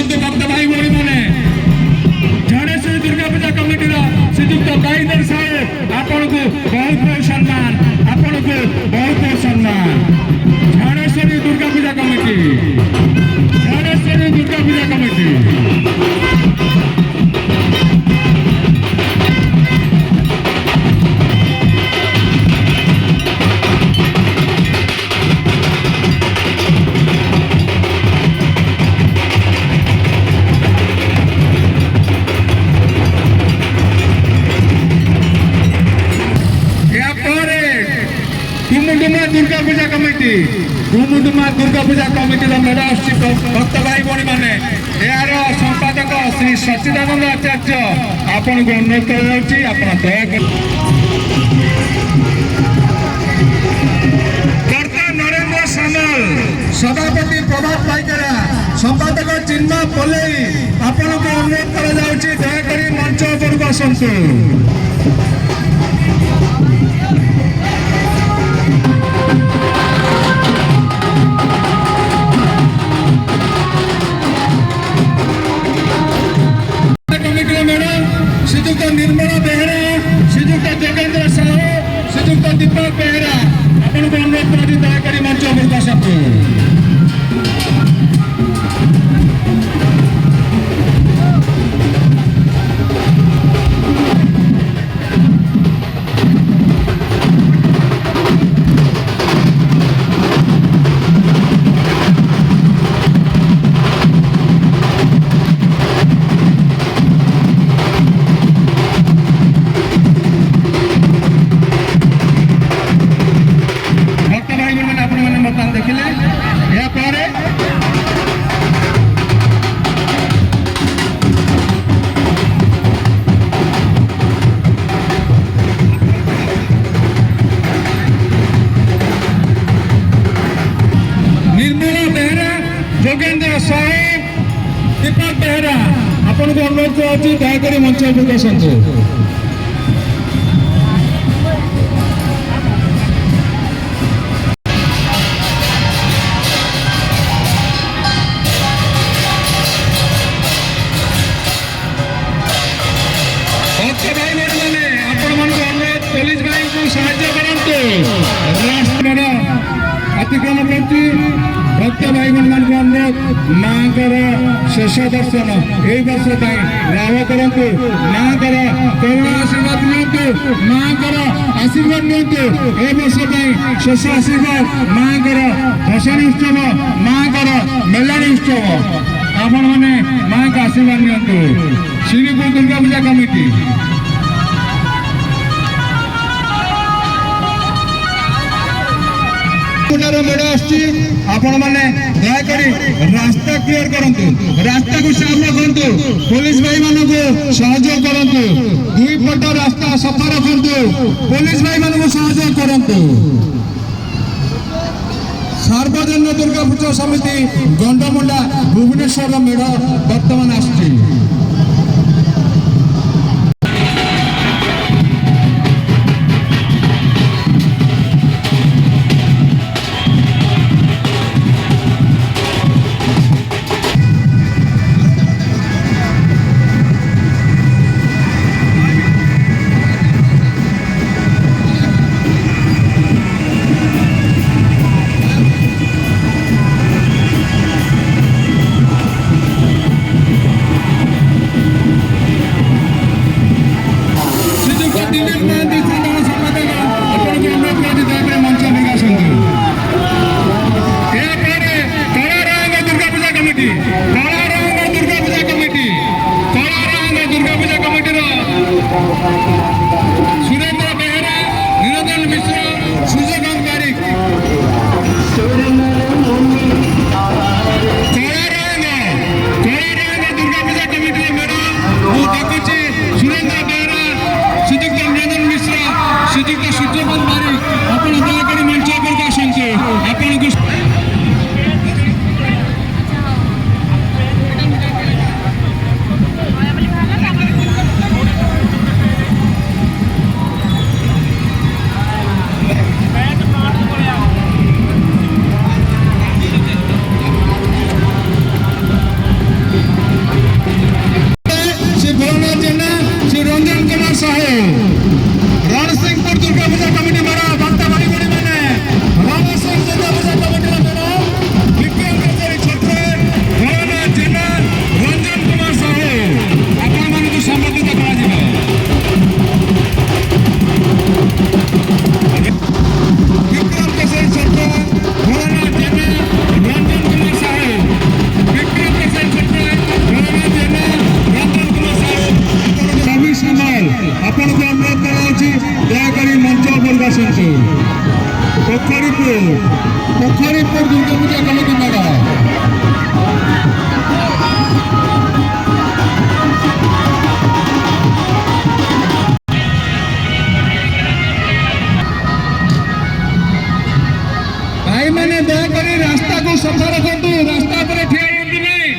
आसतु भक्त भाई भाई मैंने झड़ेश्वरी दुर्गा पूजा कमिटी श्रीजुक्त गाईधर साहेब आपन को बहुत बहुत सम्मान आपन को बहुत बहुत सम्मान झड़ेश्वरी Durga Puja committee झड़ेश्वरी Durga Puja committee Durga Puja committee कुमुडुमा Durga Puja committee मेढ़ भक्त भाई भाई मैंने यार संपादक श्री सच्चिदानंद आचार्य आपन को अनुरोध कर्ता नरेंद्र सामल सभापति प्रभात पाइकरा संपादक चिन्मय पोलई आपन को अनुरोध कर मंच उपरको आसतु श्रीजुक्त निर्मला बेहरा श्रीजुक्त जगेंद्र साहू श्रीजुक्त दीपक बेहरा आपन को अनुरोध कर मंच उपरको आसतु जोगेंद्र साहेब दीपक बेहरा आपन को अनुरोध कर मंच उपरको आसतु पुलिस भाई को साहाय्य करते अतिक्रम करती भक्त भाई मान को अनुरोध माँ शेष दर्शन यही वर्ष लाभ करूँ माँ करुणा आशीर्वाद नियंतु माँ आशीर्वाद नियंतु ए वर्ष शेष आशीर्वाद माँ भसाणी उत्सव माँ मेलाणी उत्सव आपण मैंने माँ का आशीर्वाद नियंतु श्रीपुर दुर्गा पूजा कमिटी मेढ़ आपण मैंने दयाकोरी रास्ता क्लियर करंतु रास्ता को साफ रखंतु पुलिस भाई मान को सहयोग करंतु दुई पट रास्ता सफा रखंतु पुलिस भाई मान को सहयोग करंतु सार्वजनिक दुर्गा पूजा समिति गंडमुंडा भुवनेश्वर मेढ़ वर्तमान आसछि ସଫା ରଖନ୍ତୁ, ରାସ୍ତା ଉପରେ ଠିଆ ହୁଅନ୍ତୁ ନାହିଁ।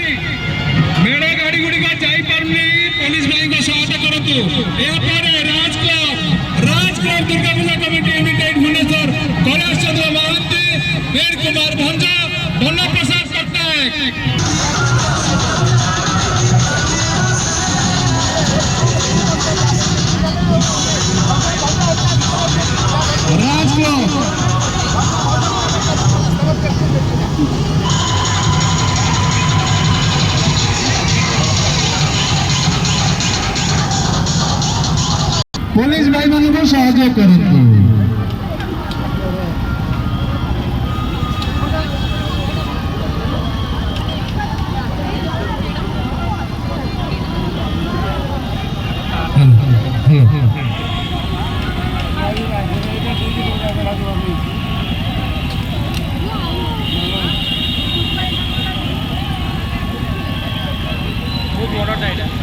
ମେଢ ଗାଡି ଗୁଡିକ ଯାଇପାରୁନି, ପୋଲିସ ଭାଇଙ୍କ ସହାୟତା କରନ୍ତୁ। ଏହାପରେ ରାଜ କ୍ଲବ ଦୁର୍ଗା ପୂଜା କମିଟି ୟୁନିଟେଡ୍ ଭୁବନେଶ୍ୱର, କୈଳାସ ଚନ୍ଦ୍ର ମହାନ୍ତି, ବୀର କୁମାର ଭଞ୍ଜ, ଧନ ପ୍ରସାଦ ପଟ୍ଟନାୟକ। राज क्लब पुलिस भाई मान को सहयोग करते। बहुत बड़ा टाइट है।